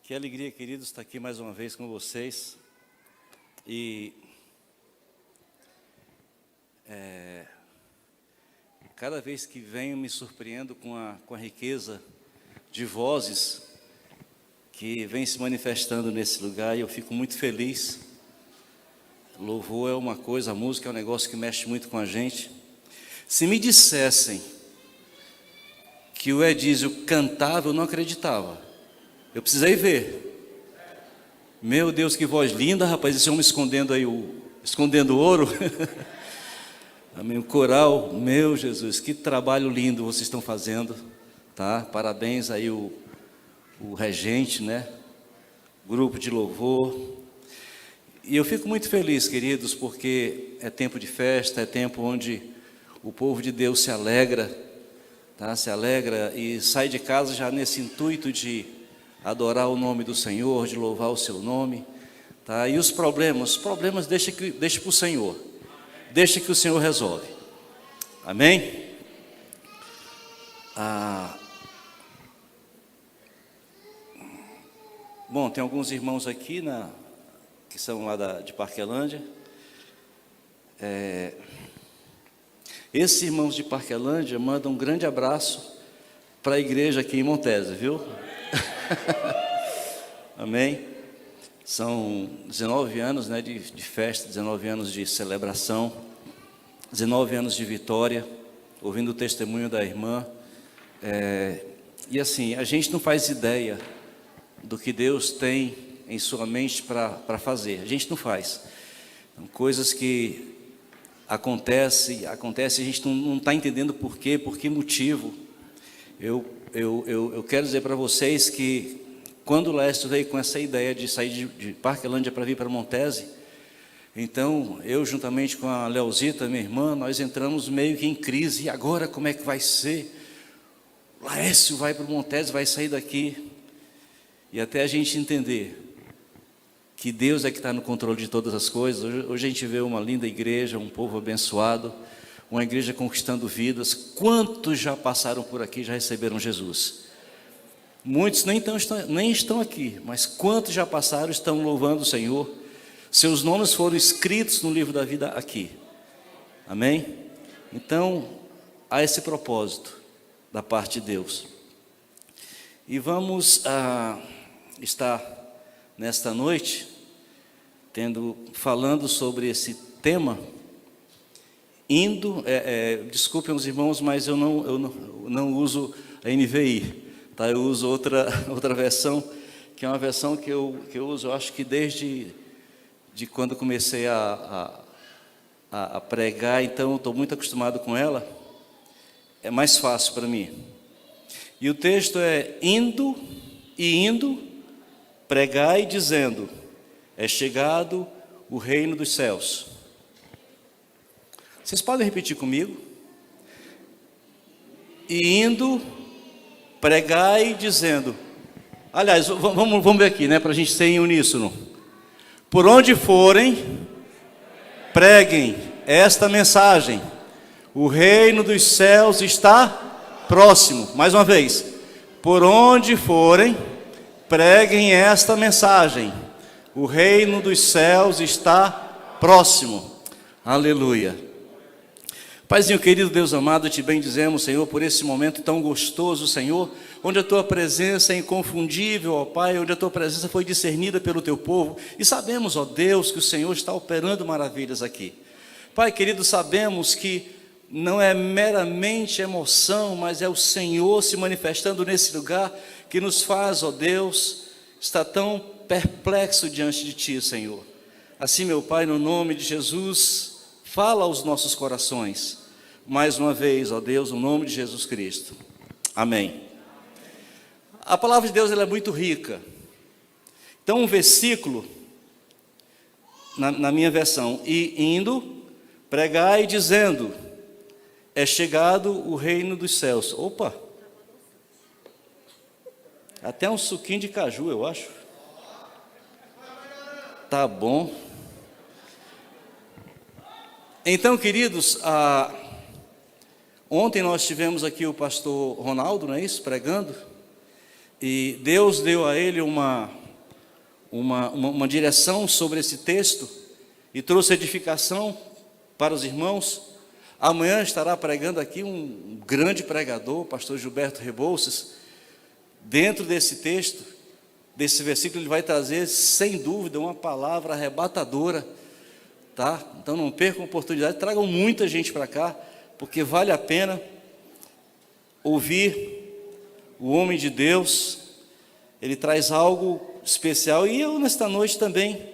Que alegria, queridos, estar aqui mais uma vez com vocês. E cada vez que venho me surpreendo com a riqueza de vozes que vem se manifestando nesse lugar, e eu fico muito feliz. Louvor é uma coisa, a música é um negócio que mexe muito com a gente. Se me dissessem que o Edísio cantava, eu não acreditava. Eu precisei ver. Meu Deus, que voz linda, rapaz, esse homem escondendo aí escondendo ouro. Amém, o coral, meu Jesus, que trabalho lindo vocês estão fazendo, tá? Parabéns aí o regente, né? Grupo de louvor. E eu fico muito feliz, queridos, porque é tempo de festa, é tempo onde o povo de Deus se alegra, tá? Se alegra e sai de casa já nesse intuito de adorar o nome do Senhor, de louvar o seu nome, tá? E os problemas deixa para o Senhor, deixa que o Senhor resolve, amém? Bom, tem alguns irmãos aqui que são lá de Parquelândia. Esses irmãos de Parquelândia mandam um grande abraço para a igreja aqui em Montese, viu? Amém? São 19 anos, né, de festa, 19 anos de celebração, 19 anos de vitória, ouvindo o testemunho da irmã. E assim, a gente não faz ideia do que Deus tem em sua mente para fazer. A gente não faz. São coisas que acontecem, a gente não está entendendo por quê, por que motivo. Eu quero dizer para vocês que quando o Lécio veio com essa ideia de sair de Parquelândia para vir para Montese, então eu juntamente com a Leozita, minha irmã, nós entramos meio que em crise. E agora como é que vai ser? O Lécio vai para o Montese, vai sair daqui. E até a gente entender que Deus é que está no controle de todas as coisas. Hoje a gente vê uma linda igreja, um povo abençoado, uma igreja conquistando vidas. Quantos já passaram por aqui, já receberam Jesus? Muitos nem estão aqui, mas quantos já passaram, estão louvando o Senhor. Seus nomes foram escritos no livro da vida aqui. Amém? Então, há esse propósito da parte de Deus. E vamos estar nesta noite falando sobre esse tema, desculpem os irmãos, mas eu não uso a NVI, tá? Eu uso outra versão, que é uma versão que eu uso, eu acho que desde quando comecei a pregar, então eu estou muito acostumado com ela, é mais fácil para mim. E o texto é: indo, pregai dizendo, é chegado o reino dos céus. Vocês podem repetir comigo? E indo, pregai dizendo. Aliás, vamos ver aqui, né, para a gente ser em uníssono. Por onde forem, preguem esta mensagem. O reino dos céus está próximo. Mais uma vez. Por onde forem, preguem esta mensagem. O reino dos céus está próximo. Aleluia. Paizinho querido, Deus amado, te bendizemos, Senhor, por esse momento tão gostoso, Senhor, onde a tua presença é inconfundível, ó Pai, onde a tua presença foi discernida pelo teu povo, e sabemos, ó Deus, que o Senhor está operando maravilhas aqui. Pai querido, sabemos que não é meramente emoção, mas é o Senhor se manifestando nesse lugar, que nos faz, ó Deus, estar tão perplexo diante de ti, Senhor. Assim, meu Pai, no nome de Jesus, fala aos nossos corações, mais uma vez, ó Deus, no nome de Jesus Cristo. Amém. A palavra de Deus, ela é muito rica. Então, um versículo, na minha versão: e indo, pregai dizendo, é chegado o reino dos céus. Opa! Até um suquinho de caju, eu acho. Tá bom. Então, queridos, ontem nós tivemos aqui o pastor Ronaldo, não é isso? Pregando. E Deus deu a ele uma direção sobre esse texto e trouxe edificação para os irmãos. Amanhã estará pregando aqui um grande pregador, o pastor Gilberto Rebouças. Dentro desse texto, desse versículo, ele vai trazer, sem dúvida, uma palavra arrebatadora, tá? Então não percam a oportunidade, tragam muita gente para cá, porque vale a pena ouvir o homem de Deus. Ele traz algo especial, e eu nesta noite também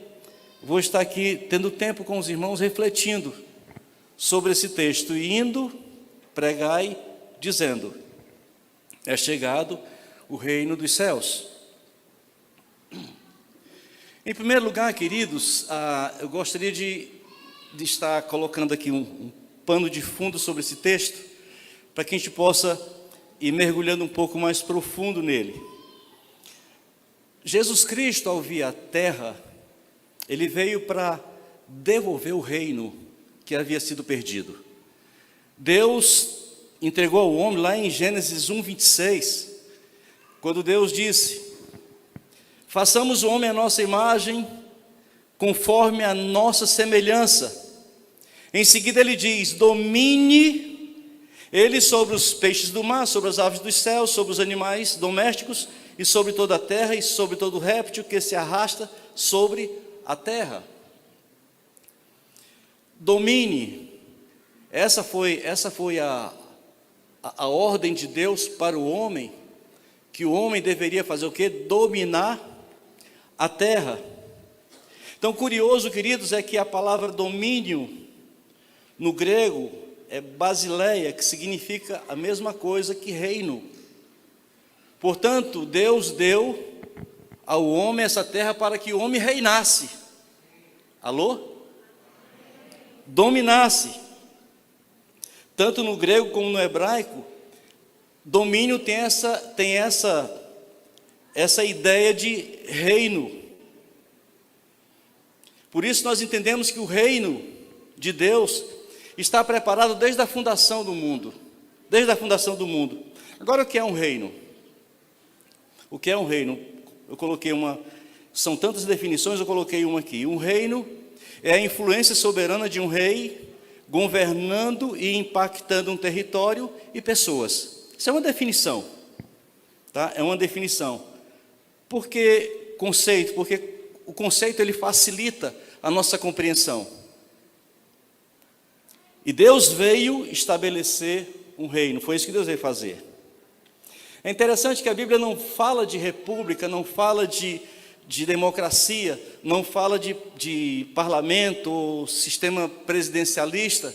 vou estar aqui tendo tempo com os irmãos, refletindo sobre esse texto, e indo, pregai, dizendo: é chegado o reino dos céus. Em primeiro lugar, queridos, eu gostaria de estar colocando aqui um pano de fundo sobre esse texto, para que a gente possa ir mergulhando um pouco mais profundo nele. Jesus Cristo, ao vir à terra, ele veio para devolver o reino que havia sido perdido. Deus entregou ao homem, lá em Gênesis 1:26, quando Deus disse: façamos o homem à nossa imagem, conforme a nossa semelhança. Em seguida ele diz: domine ele sobre os peixes do mar, sobre as aves dos céus, sobre os animais domésticos, e sobre toda a terra, e sobre todo réptil que se arrasta sobre a terra. Domine. Essa foi a ordem de Deus para o homem, que o homem deveria fazer o quê? Dominar a terra. Então, curioso, queridos, é que a palavra domínio, no grego, é basileia, que significa a mesma coisa que reino. Portanto, Deus deu ao homem essa terra para que o homem reinasse. Alô? Dominasse. Tanto no grego como no hebraico, domínio tem essa ideia de reino. Por isso nós entendemos que o reino de Deus está preparado desde a fundação do mundo. Desde a fundação do mundo. Agora, o que é um reino? O que é um reino? Eu coloquei são tantas definições, eu coloquei uma aqui. Um reino é a influência soberana de um rei, governando e impactando um território e pessoas. Isso é uma definição, tá? É uma definição. Por que conceito? Porque o conceito ele facilita a nossa compreensão. E Deus veio estabelecer um reino, foi isso que Deus veio fazer. É interessante que a Bíblia não fala de república, não fala de democracia, não fala de parlamento ou sistema presidencialista,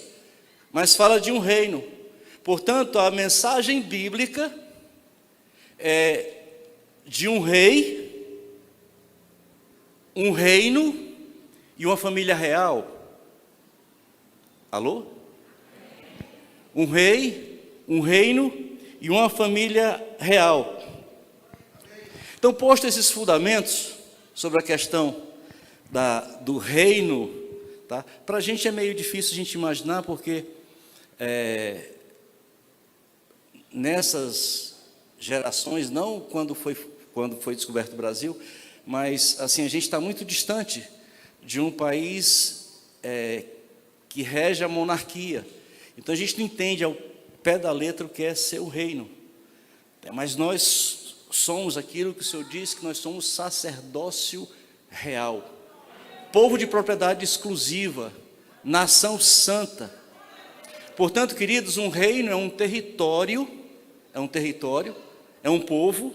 mas fala de um reino. Portanto, a mensagem bíblica é de um rei, um reino e uma família real. Alô? Um rei, um reino e uma família real. Então, posto esses fundamentos sobre a questão do reino, tá? Para a gente é meio difícil a gente imaginar, porque nessas gerações, não quando foi descoberto o Brasil, mas assim, a gente está muito distante de um país que rege a monarquia. Então a gente não entende ao pé da letra o que é ser o reino. Mas nós somos aquilo que o Senhor disse, que nós somos sacerdócio real, povo de propriedade exclusiva, nação santa. Portanto, queridos, um reino é um território, é um povo.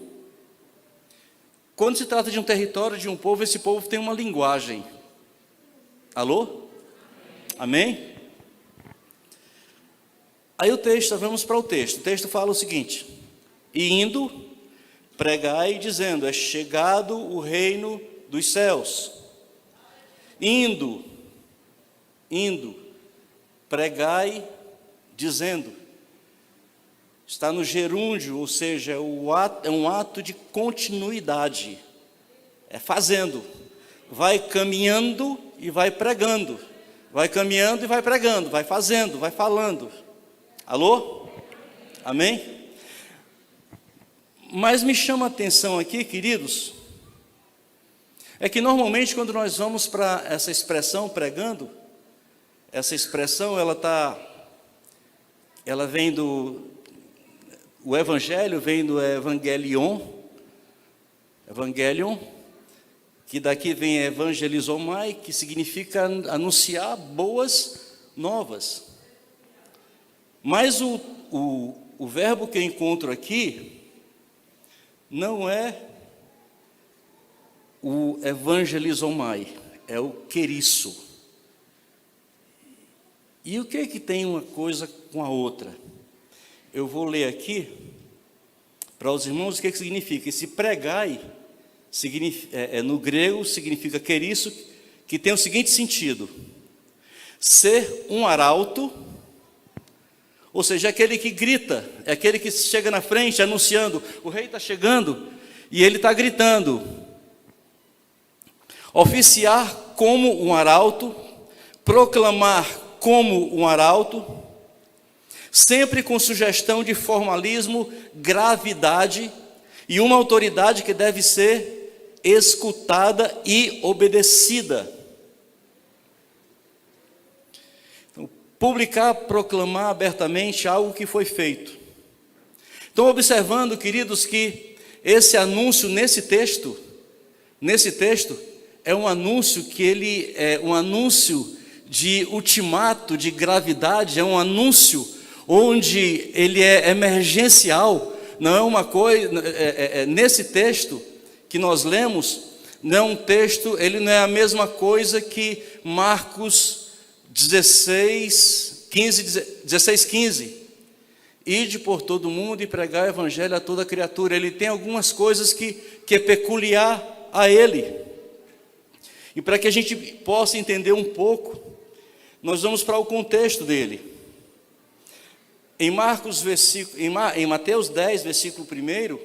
Quando se trata de um território, de um povo, esse povo tem uma linguagem. Alô? Amém? Aí o texto, vamos para o texto. O texto fala o seguinte: e indo, pregai dizendo, é chegado o reino dos céus. Indo, pregai dizendo. Está no gerúndio, ou seja, é um ato de continuidade. É fazendo. Vai caminhando e vai pregando. Vai caminhando e vai pregando. Vai fazendo, vai falando. Alô? Amém? Mas me chama a atenção aqui, queridos, é que normalmente quando nós vamos para essa expressão pregando, essa expressão ela vem o evangelho vem do evangelion, que daqui vem evangelizomai, que significa anunciar boas novas. Mas o verbo que eu encontro aqui não é o evangelizomai, é o queriço. E o que é que tem uma coisa com a outra? Eu vou ler aqui para os irmãos o que significa. Esse pregai, no grego, significa queriço, que tem o seguinte sentido: ser um arauto, ou seja, aquele que grita, é aquele que chega na frente anunciando, o rei está chegando e ele está gritando. Oficiar como um arauto, proclamar como um arauto, sempre com sugestão de formalismo, gravidade e uma autoridade que deve ser escutada e obedecida. Então, publicar, proclamar abertamente algo que foi feito. Então, observando, queridos, que esse anúncio nesse texto é um anúncio que ele é um anúncio de ultimato, de gravidade, é um anúncio onde ele é emergencial. Não é uma coisa, nesse texto que nós lemos, não é um texto, ele não é a mesma coisa que Marcos 16:15. Ide por todo mundo e pregar o evangelho a toda criatura. Ele tem algumas coisas que é peculiar a ele. E para que a gente possa entender um pouco, nós vamos para o contexto dele. Em Mateus 10, versículo 1,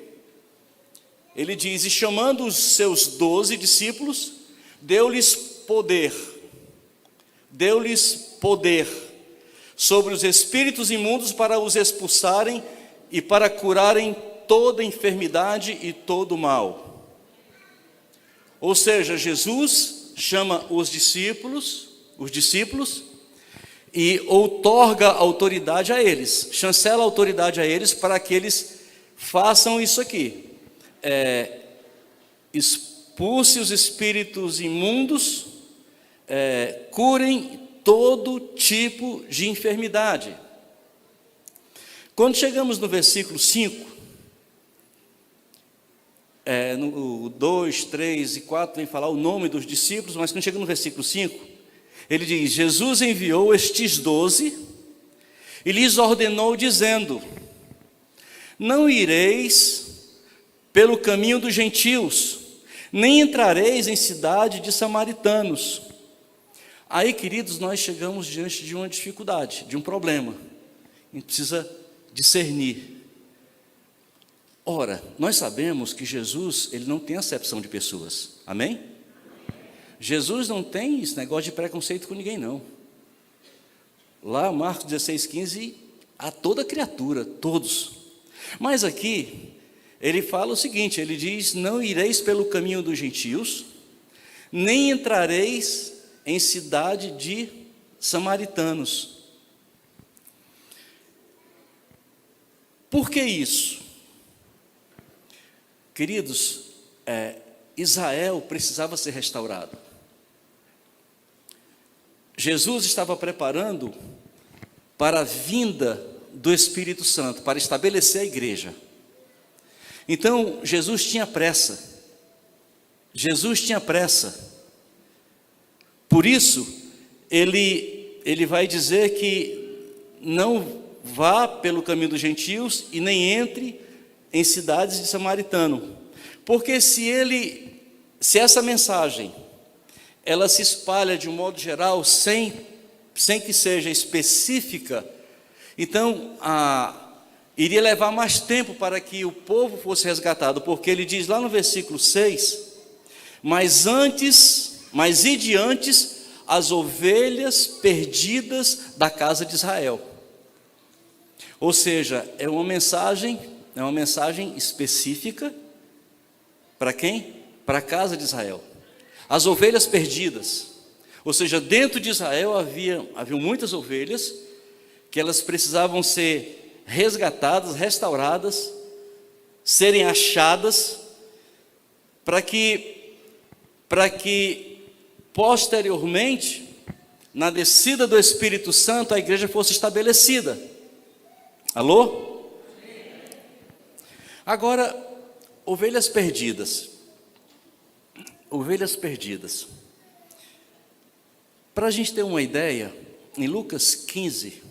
ele diz: e chamando os seus 12 discípulos, deu-lhes poder sobre os espíritos imundos para os expulsarem e para curarem toda enfermidade e todo mal. Ou seja, Jesus chama os discípulos e outorga autoridade a eles, chancela autoridade a eles para que eles façam isso aqui. Expulse os espíritos imundos, curem todo tipo de enfermidade. Quando chegamos no versículo 5, no 2, 3 e 4 vem falar o nome dos discípulos, mas quando chega no versículo 5, ele diz: Jesus enviou estes 12 e lhes ordenou dizendo: não ireis pelo caminho dos gentios, nem entrareis em cidade de samaritanos. Aí, queridos, nós chegamos diante de uma dificuldade, de um problema. A gente precisa discernir. Ora, nós sabemos que Jesus, ele não tem acepção de pessoas. Amém? Jesus não tem esse negócio de preconceito com ninguém, não. Lá, Marcos 16:15, a toda criatura, todos. Mas aqui, ele fala o seguinte, ele diz: não ireis pelo caminho dos gentios, nem entrareis em cidade de samaritanos. Por que isso? Queridos, Israel precisava ser restaurado. Jesus estava preparando para a vinda do Espírito Santo, para estabelecer a igreja. Então, Jesus tinha pressa. Por isso, ele vai dizer que não vá pelo caminho dos gentios e nem entre em cidades de samaritano. Porque se essa mensagem ela se espalha de um modo geral, sem que seja específica, então iria levar mais tempo para que o povo fosse resgatado, porque ele diz lá no versículo 6, mas ide antes as ovelhas perdidas da casa de Israel. Ou seja, é uma mensagem é uma mensagem específica para quem? Para a casa de Israel. As ovelhas perdidas. Ou seja, dentro de Israel havia muitas ovelhas que elas precisavam ser resgatadas, restauradas, serem achadas, para que posteriormente, na descida do Espírito Santo, a igreja fosse estabelecida. Alô? Agora, ovelhas perdidas. Ovelhas perdidas. Para a gente ter uma ideia, em Lucas 15,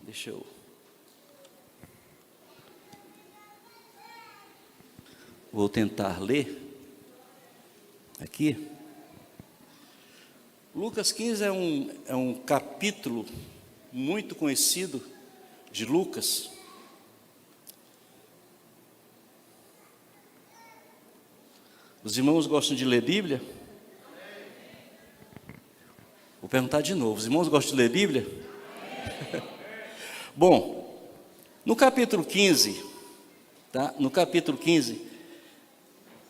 deixa eu... Vou tentar ler aqui. Lucas 15 é um capítulo muito conhecido de Lucas. Os irmãos gostam de ler Bíblia? Vou perguntar de novo. Os irmãos gostam de ler Bíblia? Bom, no capítulo 15, tá? No capítulo 15,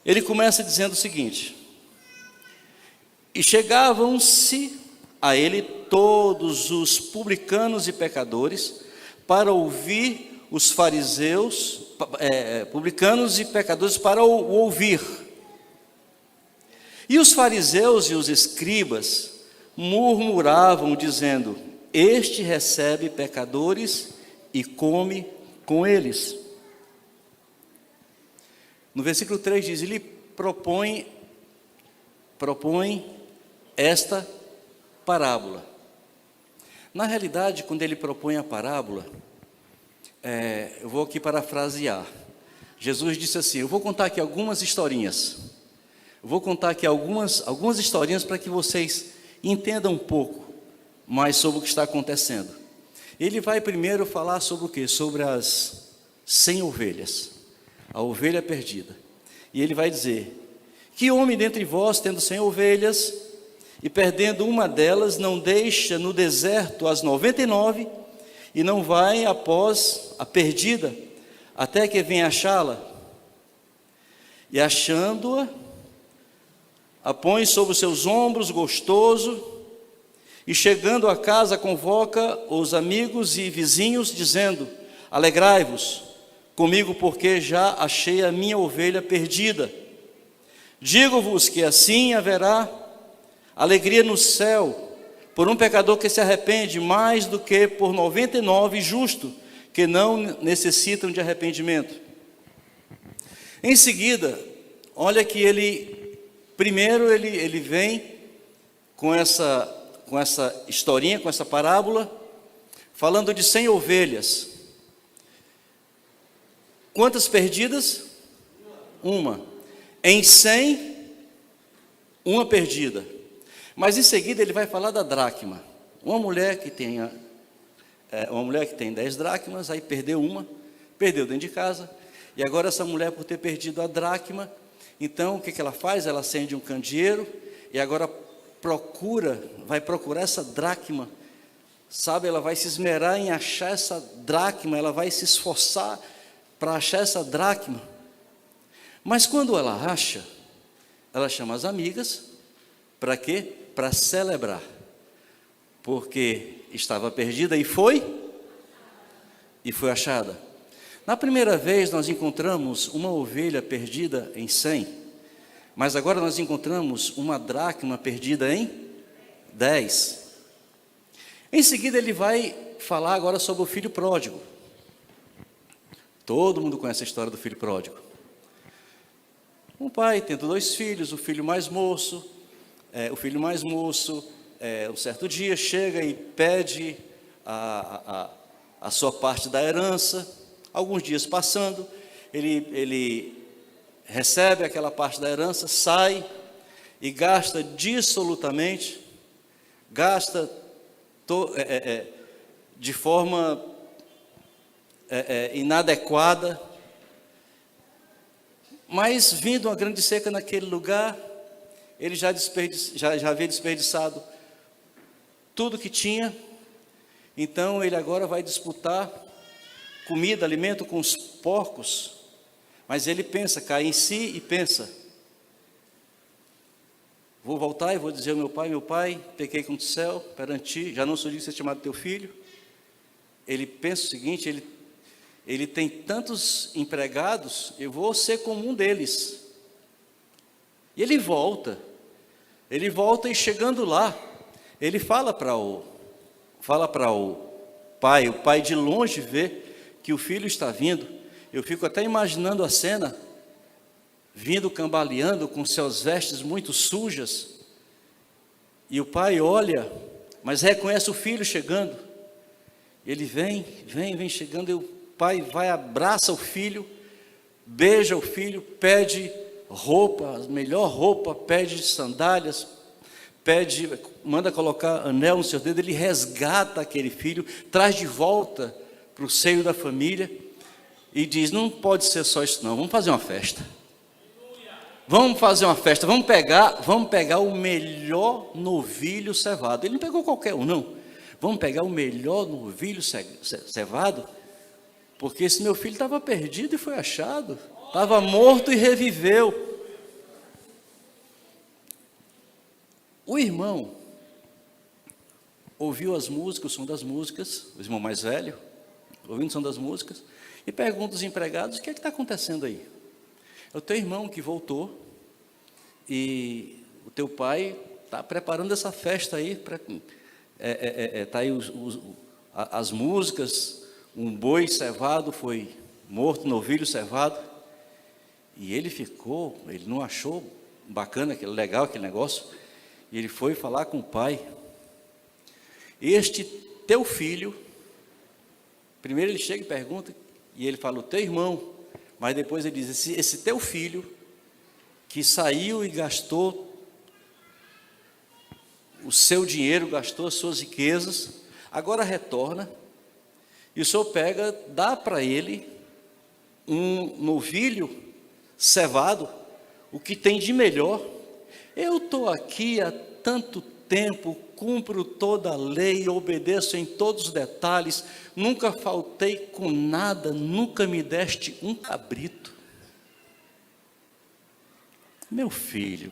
ele começa dizendo o seguinte: e chegavam-se a ele todos os publicanos e pecadores para ouvir os fariseus, publicanos e pecadores para o ouvir. E os fariseus e os escribas murmuravam, dizendo: este recebe pecadores e come com eles. No versículo 3 diz, ele propõe esta parábola. Na realidade, quando ele propõe a parábola, eu vou aqui parafrasear. Jesus disse assim: eu vou contar aqui algumas historinhas. Eu vou contar aqui algumas historinhas para que vocês entendam um pouco mais sobre o que está acontecendo. Ele vai primeiro falar sobre o quê? Sobre as 100 ovelhas, a ovelha perdida. E ele vai dizer: que homem dentre vós, tendo 100 ovelhas, e perdendo uma delas, não deixa no deserto as 99, e não vai após a perdida, até que venha achá-la? E achando-a, a põe sobre os seus ombros gostoso, e chegando a casa convoca os amigos e vizinhos, dizendo: alegrai-vos comigo, porque já achei a minha ovelha perdida. Digo-vos que assim haverá alegria no céu por um pecador que se arrepende, mais do que por 99 justos que não necessitam de arrependimento. Em seguida, olha que primeiro ele vem com essa historinha, com essa parábola, falando de 100 ovelhas. Quantas perdidas? Uma. Em 100, uma perdida. Mas em seguida ele vai falar da dracma. Uma mulher que tem 10 dracmas, aí perdeu dentro de casa, e agora essa mulher, por ter perdido a dracma, então o que ela faz? Ela acende um candeeiro, e agora vai procurar essa dracma, sabe? Ela vai se esmerar em achar essa dracma, ela vai se esforçar para achar essa dracma. Mas quando ela acha, ela chama as amigas, para quê? Para celebrar, porque estava perdida e foi achada. Na primeira vez nós encontramos uma ovelha perdida em 100, mas agora nós encontramos uma dracma perdida em 10. Em seguida ele vai falar agora sobre o filho pródigo. Todo mundo conhece a história do filho pródigo. Um pai tendo 2 filhos, o filho mais moço, um certo dia chega e pede a sua parte da herança. Alguns dias passando, ele recebe aquela parte da herança, sai e gasta dissolutamente, de forma inadequada. Mas vindo uma grande seca naquele lugar, ele já havia desperdiçado tudo que tinha. Então ele agora vai disputar comida, alimento com os porcos. Mas ele pensa, cai em si e pensa: vou voltar e vou dizer ao meu pai, pequei contra o céu, perante ti, já não sou digno de ser chamado teu filho. Ele pensa o seguinte, ele tem tantos empregados, eu vou ser como um deles. E ele volta e chegando lá, ele fala para o pai de longe vê que o filho está vindo. Eu fico até imaginando a cena, vindo cambaleando com suas vestes muito sujas, e o pai olha, mas reconhece o filho chegando. Ele vem chegando, e o pai vai, abraça o filho, beija o filho, pede roupa, a melhor roupa, pede sandálias, manda colocar anel no seu dedo. Ele resgata aquele filho, traz de volta para o seio da família e diz: não pode ser só isso não, vamos fazer uma festa. Vamos fazer uma festa, vamos pegar o melhor novilho cevado. Ele não pegou qualquer um, não. Vamos pegar o melhor novilho cevado, porque esse meu filho estava perdido e foi achado, estava morto e reviveu. O irmão ouviu as músicas, o som das músicas, o irmão mais velho, ouvindo o som das músicas, e pergunta aos empregados: o que é que está acontecendo aí? É o teu irmão que voltou, e o teu pai está preparando essa festa aí, está aí as músicas, um boi cevado foi morto, novilho cevado, e ele não achou bacana, legal aquele negócio, e ele foi falar com o pai: este teu filho, primeiro ele chega e pergunta, e ele fala o teu irmão, mas depois ele diz: esse teu filho, que saiu e gastou o seu dinheiro, gastou as suas riquezas, agora retorna, e o senhor pega, dá para ele um novilho cevado, o que tem de melhor. Eu estou aqui há tanto tempo, cumpro toda a lei, obedeço em todos os detalhes, nunca faltei com nada, nunca me deste um cabrito. Meu filho,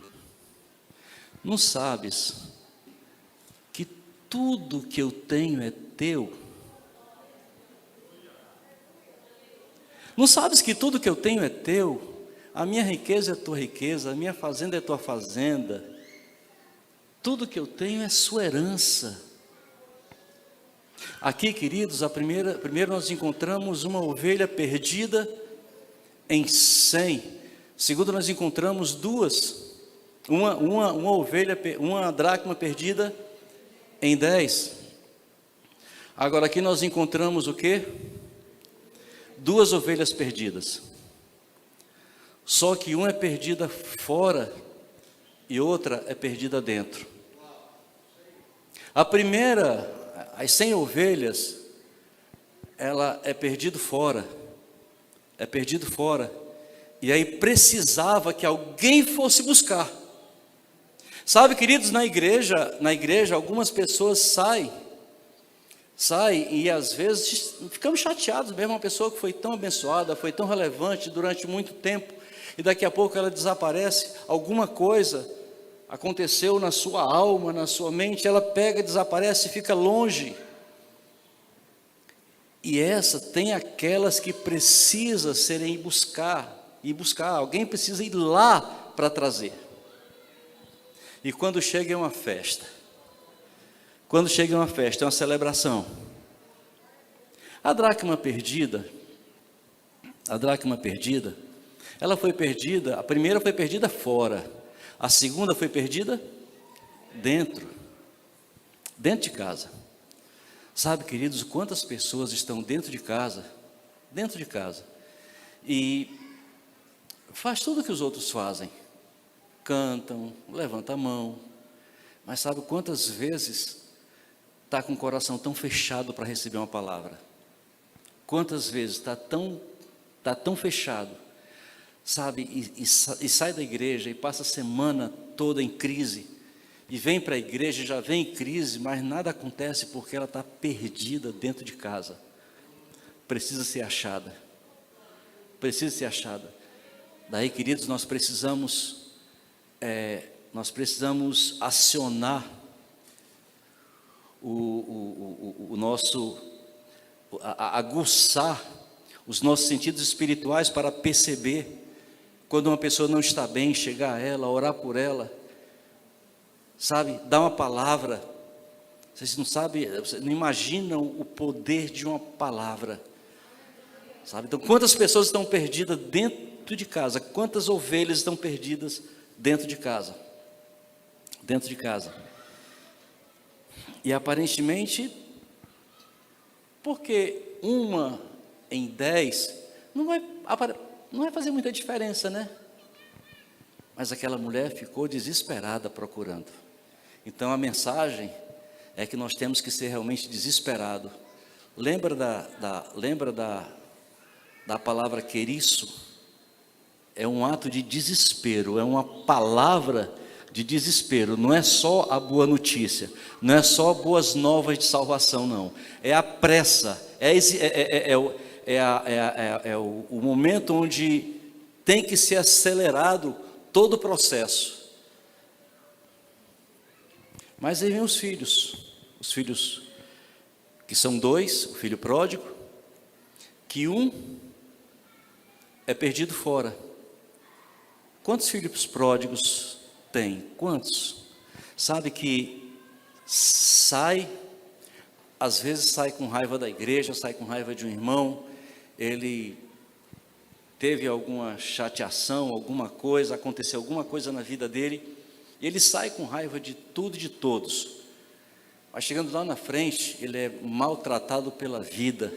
não sabes que tudo que eu tenho é teu? Não sabes que tudo que eu tenho é teu? A minha riqueza é tua riqueza, a minha fazenda é tua fazenda, tudo que eu tenho é sua herança. Aqui, queridos, primeiro nós encontramos uma ovelha perdida em 100. Segundo, nós encontramos uma dracma perdida em 10. Agora aqui nós encontramos o quê? 2 ovelhas perdidas. Só que uma é perdida fora e outra é perdida dentro. A primeira, as 100 ovelhas, ela é perdido fora. E aí precisava que alguém fosse buscar. Sabe, queridos, na igreja algumas pessoas saem e às vezes ficamos chateados mesmo. Uma pessoa que foi tão abençoada, foi tão relevante durante muito tempo, e daqui a pouco ela desaparece. Alguma coisa aconteceu na sua alma, na sua mente, ela pega, desaparece, fica longe. E tem aquelas que precisam serem buscar, alguém precisa ir lá para trazer. E quando chega é uma festa, é uma celebração. A dracma perdida, ela foi perdida, a primeira foi perdida fora, a segunda foi perdida dentro de casa. Sabe, queridos, quantas pessoas estão dentro de casa, e faz tudo o que os outros fazem, cantam, levanta a mão, mas sabe quantas vezes está com o coração tão fechado para receber uma palavra? Quantas vezes está tão fechado, sabe, e sai da igreja e passa a semana toda em crise, e vem para a igreja e já vem em crise, mas nada acontece porque ela está perdida dentro de casa, precisa ser achada. Precisa ser achada. Daí, queridos, nós precisamos acionar aguçar os nossos sentidos espirituais para perceber quando uma pessoa não está bem, chegar a ela, orar por ela, sabe, dar uma palavra. Vocês não sabem, vocês não imaginam o poder de uma palavra, sabe? Então, quantas pessoas estão perdidas dentro de casa? Quantas ovelhas estão perdidas dentro de casa? Dentro de casa. E aparentemente, porque 1 em 10 não vai fazer muita diferença, né? Mas aquela mulher ficou desesperada procurando. Então a mensagem é que nós temos que ser realmente desesperados. Lembra da palavra queriço? É um ato de desespero, é uma palavra de desespero. Não é só a boa notícia, não é só boas novas de salvação, não. É a pressa, o momento onde tem que ser acelerado todo o processo. Mas aí vem os filhos que são 2, o filho pródigo, que um é perdido fora. Quantos filhos pródigos tem? Quantos? Sabe que às vezes sai com raiva da igreja, sai com raiva de um irmão, ele teve alguma chateação, alguma coisa, aconteceu alguma coisa na vida dele, e ele sai com raiva de tudo e de todos. Mas chegando lá na frente, ele é maltratado pela vida,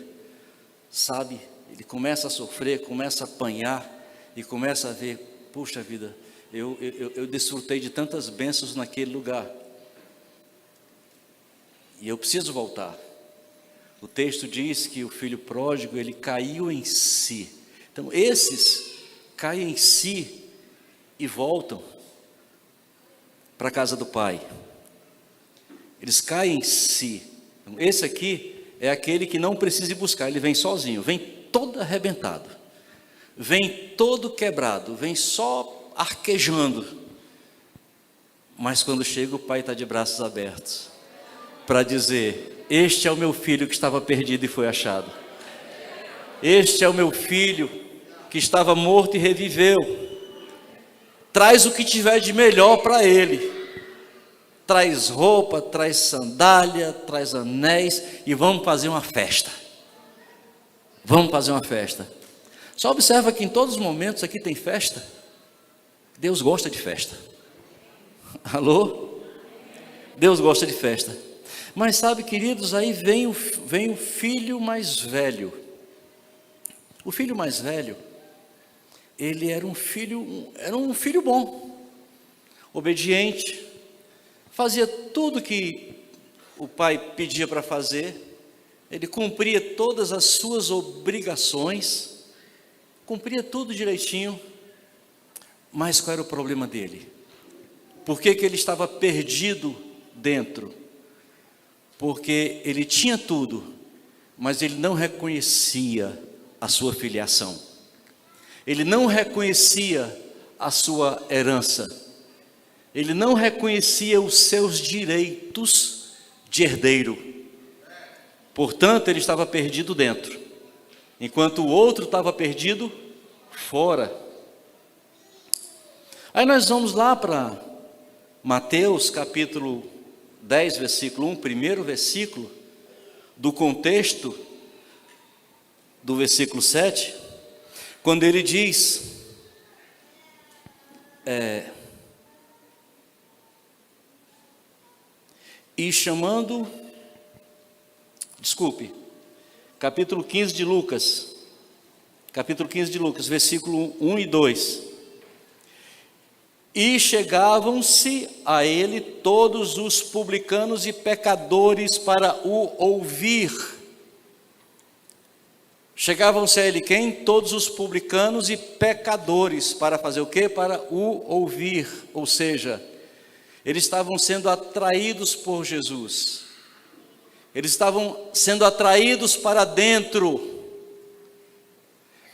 sabe? Ele começa a sofrer, começa a apanhar e começa a ver, puxa vida, eu desfrutei de tantas bênçãos naquele lugar e eu preciso voltar. O texto diz que o filho pródigo, ele caiu em si. Então esses caem em si e voltam para a casa do pai. Eles caem em si. Então, esse aqui é aquele que não precisa ir buscar, ele vem sozinho, vem todo arrebentado, vem todo quebrado, vem só arquejando. Mas quando chega, o pai está de braços abertos para dizer: este é o meu filho que estava perdido e foi achado. Este é o meu filho que estava morto e reviveu. Traz o que tiver de melhor para ele. Traz roupa, traz sandália, traz anéis e vamos fazer uma festa. Vamos fazer uma festa. Só observa que em todos os momentos aqui tem festa. Deus gosta de festa. Alô? Deus gosta de festa. Mas sabe, queridos, aí vem o filho mais velho. O filho mais velho, ele era um filho bom, obediente, fazia tudo que o pai pedia para fazer, ele cumpria todas as suas obrigações, cumpria tudo direitinho. Mas qual era o problema dele? Por que ele estava perdido dentro? Porque ele tinha tudo, mas ele não reconhecia a sua filiação, ele não reconhecia a sua herança, ele não reconhecia os seus direitos de herdeiro. Portanto, ele estava perdido dentro, enquanto o outro estava perdido fora. Aí nós vamos lá para Mateus capítulo 10, versículo 1, primeiro versículo do contexto do versículo 7, quando ele diz, capítulo 15 de Lucas, versículo 1 e 2. E chegavam-se a ele todos os publicanos e pecadores para o ouvir. Chegavam-se a ele quem? Todos os publicanos e pecadores, para fazer o quê? Para o ouvir. Ou seja, eles estavam sendo atraídos por Jesus. Eles estavam sendo atraídos para dentro.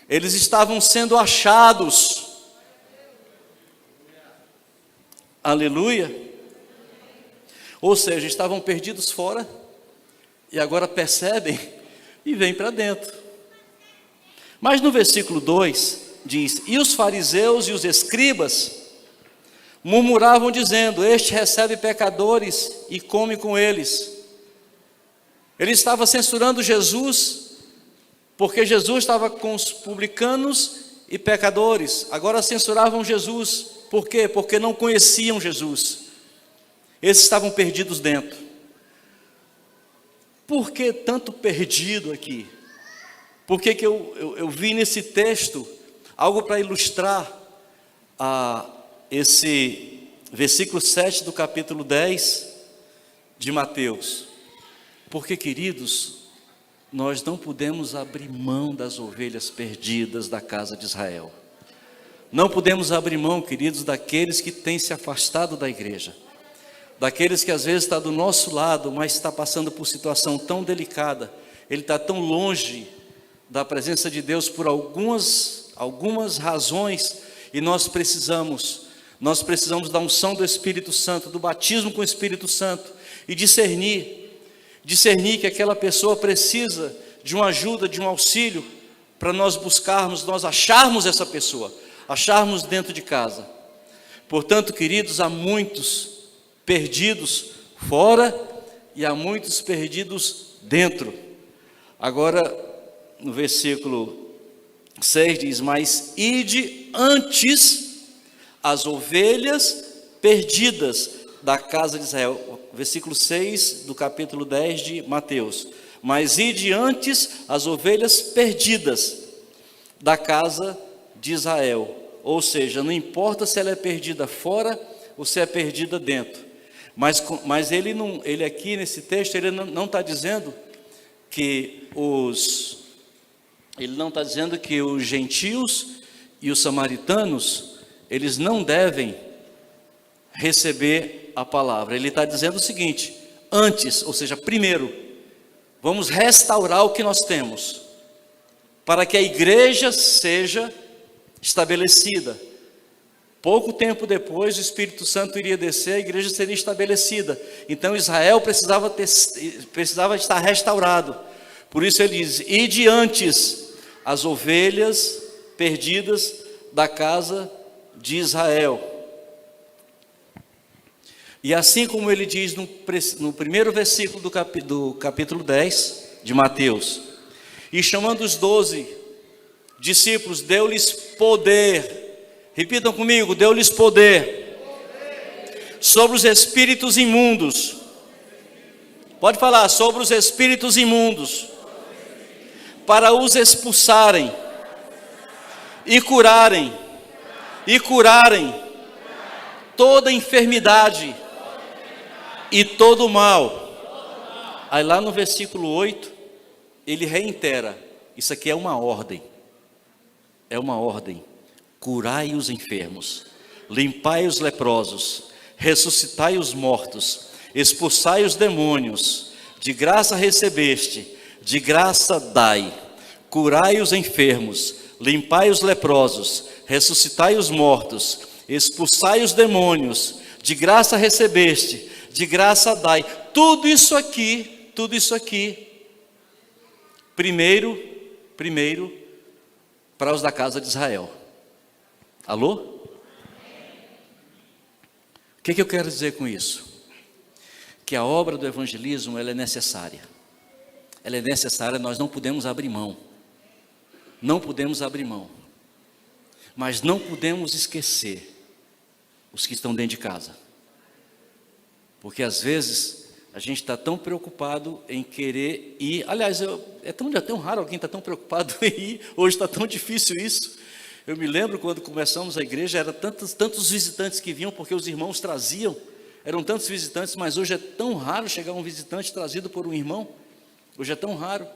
Eles estavam sendo achados. Aleluia. Ou seja, estavam perdidos fora e agora percebem e vêm para dentro. Mas no versículo 2 diz: e os fariseus e os escribas murmuravam dizendo: este recebe pecadores e come com eles. Ele estava censurando Jesus, porque Jesus estava com os publicanos e pecadores. Agora censuravam Jesus. Por quê? Porque não conheciam Jesus. Eles estavam perdidos dentro. Por que tanto perdido aqui? Por que eu vi nesse texto algo para ilustrar esse versículo 7 do capítulo 10 de Mateus? Porque, queridos, nós não podemos abrir mão das ovelhas perdidas da casa de Israel. Não podemos abrir mão, queridos, daqueles que têm se afastado da igreja, daqueles que às vezes está do nosso lado, mas está passando por situação tão delicada, ele está tão longe da presença de Deus por algumas razões, e nós precisamos da unção do Espírito Santo, do batismo com o Espírito Santo, e discernir que aquela pessoa precisa de uma ajuda, de um auxílio, para nós buscarmos, nós acharmos essa pessoa, acharmos dentro de casa. Portanto, queridos, há muitos perdidos fora e há muitos perdidos dentro. Agora, no versículo 6 diz: mas ide antes as ovelhas perdidas da casa de Israel. Versículo 6 do capítulo 10 de Mateus: mas ide antes as ovelhas perdidas da casa de Israel. Ou seja, não importa se ela é perdida fora ou se é perdida dentro. Mas ele aqui nesse texto, ele não está dizendo que os gentios e os samaritanos, eles não devem receber a palavra. Ele está dizendo o seguinte: antes, ou seja, primeiro, vamos restaurar o que nós temos, para que a igreja seja estabelecida. Pouco tempo depois, o Espírito Santo iria descer, a igreja seria estabelecida. Então Israel precisava estar restaurado. Por isso ele diz: ide antes as ovelhas perdidas da casa de Israel. E assim como ele diz no primeiro versículo do capítulo 10 de Mateus: e chamando os 12 discípulos, deu-lhes poder. Repitam comigo: deu-lhes poder sobre os espíritos imundos. Pode falar: sobre os espíritos imundos, para os expulsarem e curarem toda enfermidade e todo mal. Aí lá no versículo 8, ele reitera: isso aqui é uma ordem. É uma ordem. Curai os enfermos, limpai os leprosos, ressuscitai os mortos, expulsai os demônios. De graça recebeste, de graça dai. Curai os enfermos, limpai os leprosos, ressuscitai os mortos, expulsai os demônios. De graça recebeste, de graça dai. Tudo isso aqui, primeiro para os da casa de Israel. Alô? O que eu quero dizer com isso? Que a obra do evangelismo, ela é necessária. Ela é necessária, nós não podemos abrir mão. Não podemos abrir mão. Mas não podemos esquecer os que estão dentro de casa. Porque às vezes a gente está tão preocupado em querer ir. Aliás, é tão raro alguém estar tão preocupado em ir. Hoje está tão difícil isso. Eu me lembro quando começamos a igreja, eram tantos visitantes que vinham, porque os irmãos traziam. Eram tantos visitantes, mas hoje é tão raro chegar um visitante trazido por um irmão. Hoje é tão raro.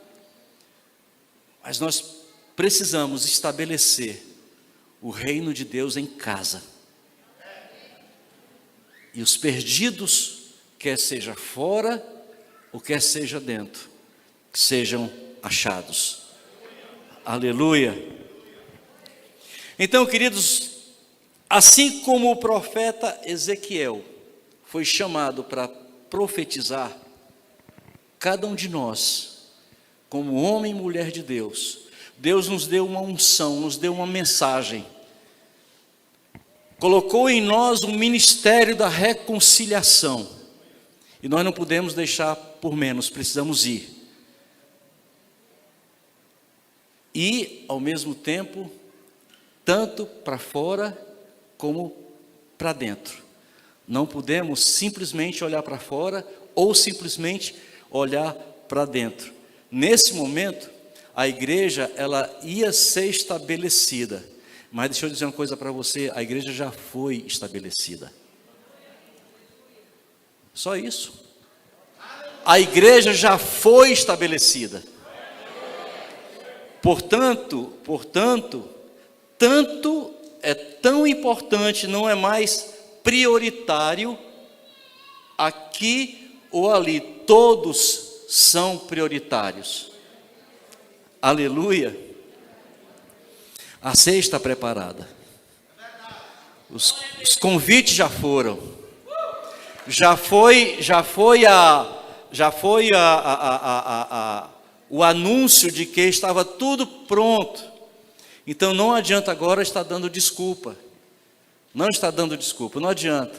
Mas nós precisamos estabelecer o reino de Deus em casa. E os perdidos, quer seja fora ou quer seja dentro, que sejam achados. Aleluia. Então, queridos, assim como o profeta Ezequiel foi chamado para profetizar, cada um de nós, como homem e mulher de Deus, Deus nos deu uma unção, nos deu uma mensagem, colocou em nós um ministério da reconciliação, e nós não podemos deixar por menos, precisamos ir. E, ao mesmo tempo, tanto para fora como para dentro. Não podemos simplesmente olhar para fora ou simplesmente olhar para dentro. Nesse momento, a igreja ela ia ser estabelecida. Mas deixa eu dizer uma coisa para você, a igreja já foi estabelecida. Só isso. A igreja já foi estabelecida. Portanto, tanto é tão importante, não é mais prioritário aqui ou ali, todos são prioritários. Aleluia. A ceia está preparada. Os convites já foram. Já foi o anúncio de que estava tudo pronto. Então não adianta agora estar dando desculpa. Não está dando desculpa, não adianta.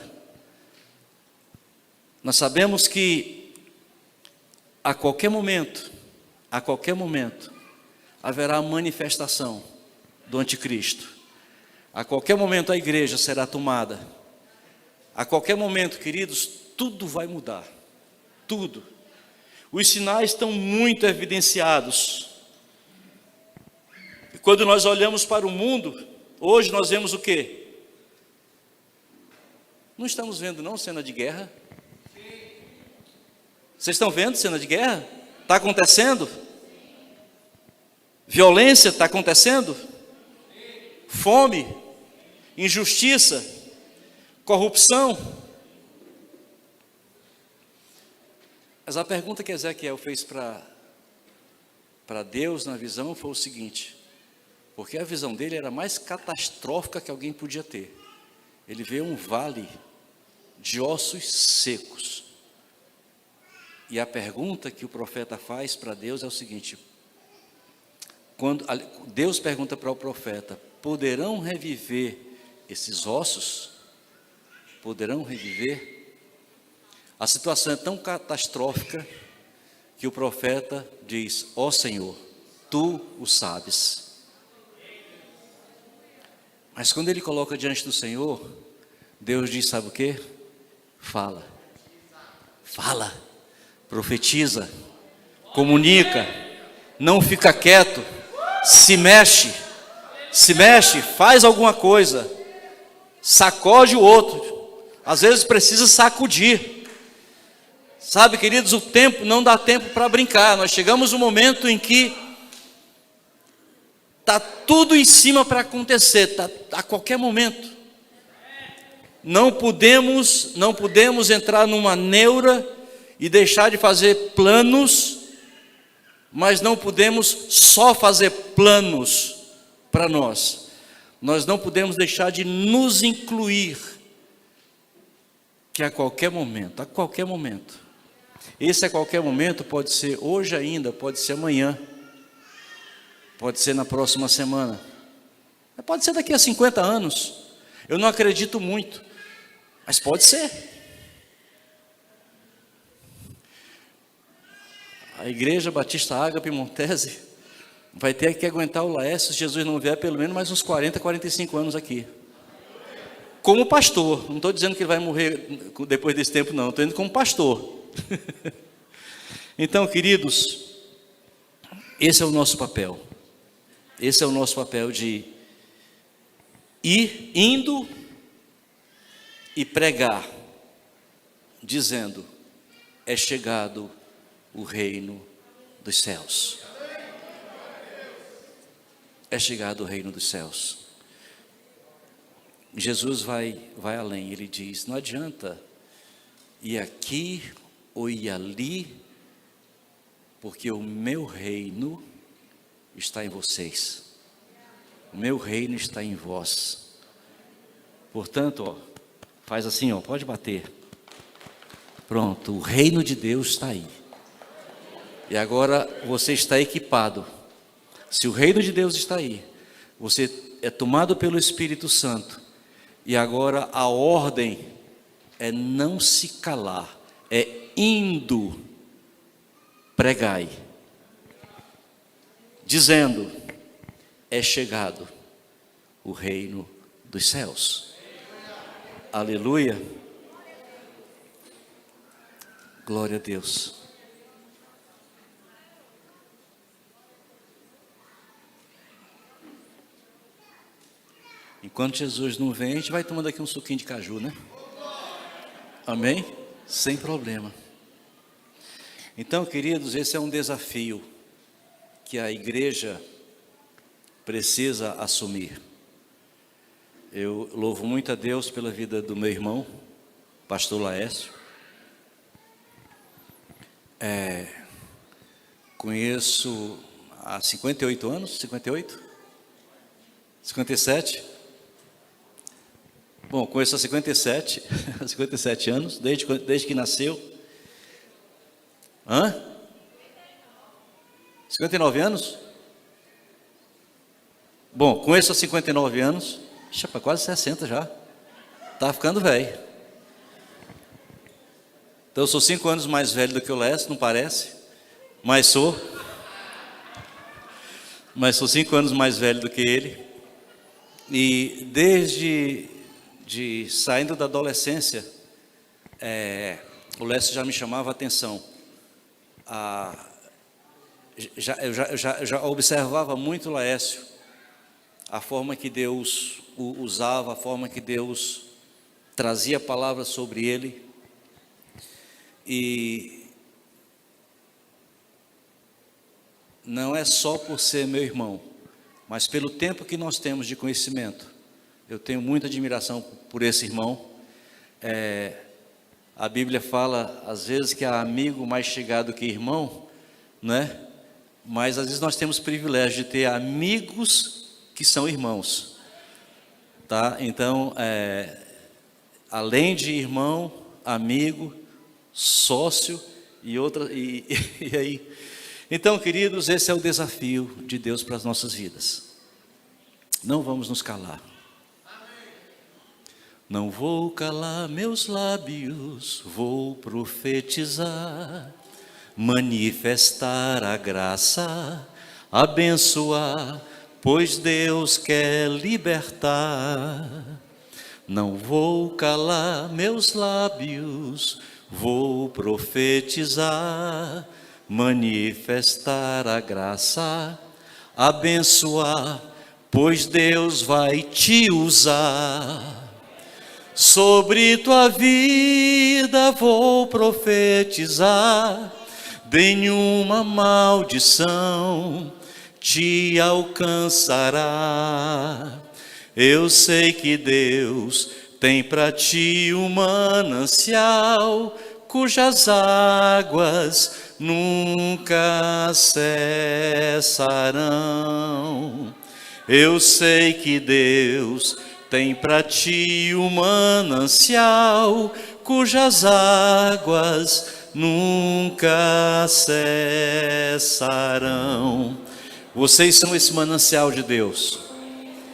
Nós sabemos que a qualquer momento, haverá a manifestação do anticristo. A qualquer momento a igreja será tomada. A qualquer momento, queridos, tudo vai mudar. Tudo. Os sinais estão muito evidenciados. E quando nós olhamos para o mundo, hoje nós vemos o quê? Não estamos vendo não cena de guerra? Vocês estão vendo cena de guerra? Está acontecendo? Violência está acontecendo? Fome, injustiça, corrupção. Mas a pergunta que Ezequiel fez para Deus na visão foi o seguinte, porque a visão dele era mais catastrófica que alguém podia ter. Ele vê um vale de ossos secos. E a pergunta que o profeta faz para Deus é o seguinte, quando Deus pergunta para o profeta, poderão reviver esses ossos? Poderão reviver? A situação é tão catastrófica que o profeta diz, ó Senhor, Tu o sabes. Mas quando ele coloca diante do Senhor, Deus diz, sabe o quê? Fala, profetiza, comunica, não fica quieto, se mexe, faz alguma coisa, sacode o outro, às vezes precisa sacudir. Sabe, queridos, o tempo não dá tempo para brincar. Nós chegamos no momento em que está tudo em cima para acontecer, tá a qualquer momento. Não podemos entrar numa neura e deixar de fazer planos, mas não podemos só fazer planos para nós. Nós não podemos deixar de nos incluir, que a qualquer momento, esse a qualquer momento pode ser hoje ainda, pode ser amanhã, pode ser na próxima semana, pode ser daqui a 50 anos, eu não acredito muito, mas pode ser. A Igreja Batista Ágape Montese vai ter que aguentar o Laércio, se Jesus não vier, pelo menos mais uns 40, 45 anos aqui. Como pastor, não estou dizendo que ele vai morrer depois desse tempo não, estou indo como pastor. Então, queridos, esse é o nosso papel. Esse é o nosso papel de ir indo e pregar, dizendo, é chegado o reino dos céus. É chegado o reino dos céus. Jesus vai além, ele diz, não adianta ir aqui ou ir ali, porque o meu reino está em vocês. O meu reino está em vós. Portanto, ó, faz assim, ó, pode bater. Pronto, o reino de Deus está aí. E agora você está equipado. Se o reino de Deus está aí, você é tomado pelo Espírito Santo. E agora a ordem é não se calar, é indo, pregai, dizendo, é chegado o reino dos céus. Aleluia. Glória a Deus. Enquanto Jesus não vem, a gente vai tomando aqui um suquinho de caju, né? Amém? Sem problema. Então, queridos, esse é um desafio que a igreja precisa assumir. Eu louvo muito a Deus pela vida do meu irmão, pastor Laércio. Conheço há 58 anos, 58? 57? Bom, conheço há 57, 57 anos, desde que nasceu. 59 anos? Bom, conheço há 59 anos, quase 60 já. Tá ficando velho. Então eu sou 5 anos mais velho do que o Lécio, não parece? Mas sou 5 anos mais velho do que ele. E desde saindo da adolescência, o Lécio já me chamava a atenção. Eu já observava muito o Laércio, a forma que Deus o usava, a forma que Deus trazia palavras sobre ele. E não é só por ser meu irmão, mas pelo tempo que nós temos de conhecimento. Eu tenho muita admiração por esse irmão. A Bíblia fala, às vezes, que há amigo mais chegado que irmão, né? Mas às vezes nós temos o privilégio de ter amigos que são irmãos, tá? Então, além de irmão, amigo, sócio e aí. Então, queridos, esse é o desafio de Deus para as nossas vidas. Não vamos nos calar. Não vou calar meus lábios, vou profetizar, manifestar a graça, abençoar, pois Deus quer libertar. Não vou calar meus lábios, vou profetizar, manifestar a graça, abençoar, pois Deus vai te usar. Sobre tua vida vou profetizar, nenhuma maldição te alcançará. Eu sei que Deus tem para ti um manancial, cujas águas nunca cessarão. Eu sei que Deus tem para ti um manancial, cujas águas nunca cessarão. Vocês são esse manancial de Deus.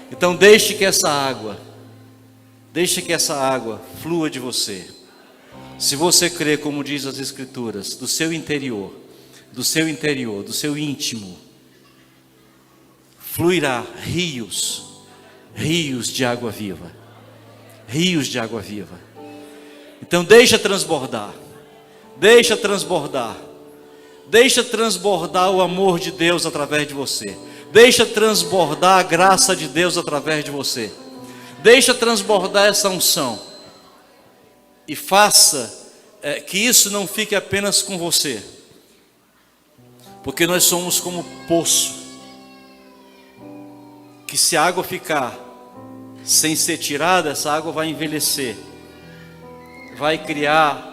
Então deixe que essa água flua de você. Se você crê, como diz as Escrituras, do seu interior, do seu íntimo, fluirá rios de água viva. Rios de água viva. Então deixa transbordar. Deixa transbordar o amor de Deus através de você. Deixa transbordar a graça de Deus através de você. Deixa transbordar essa unção. E faça que isso não fique apenas com você. Porque nós somos como poço, que se a água ficar sem ser tirada, essa água vai envelhecer, vai criar,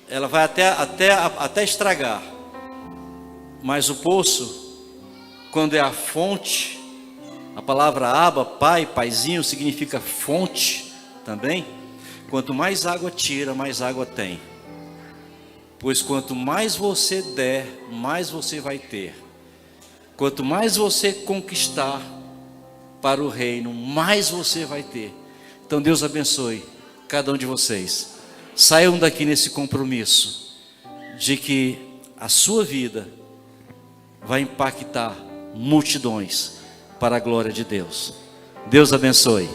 ela vai até estragar. Mas o poço, quando é a fonte, A palavra Abba, pai, paizinho, significa fonte também. Quanto mais água tira, mais água tem. Pois quanto mais você der, mais você vai ter. Quanto mais você conquistar para o reino, mais você vai ter. Então Deus abençoe cada um de vocês. Saiam daqui nesse compromisso de que a sua vida vai impactar multidões para a glória de Deus. Deus abençoe.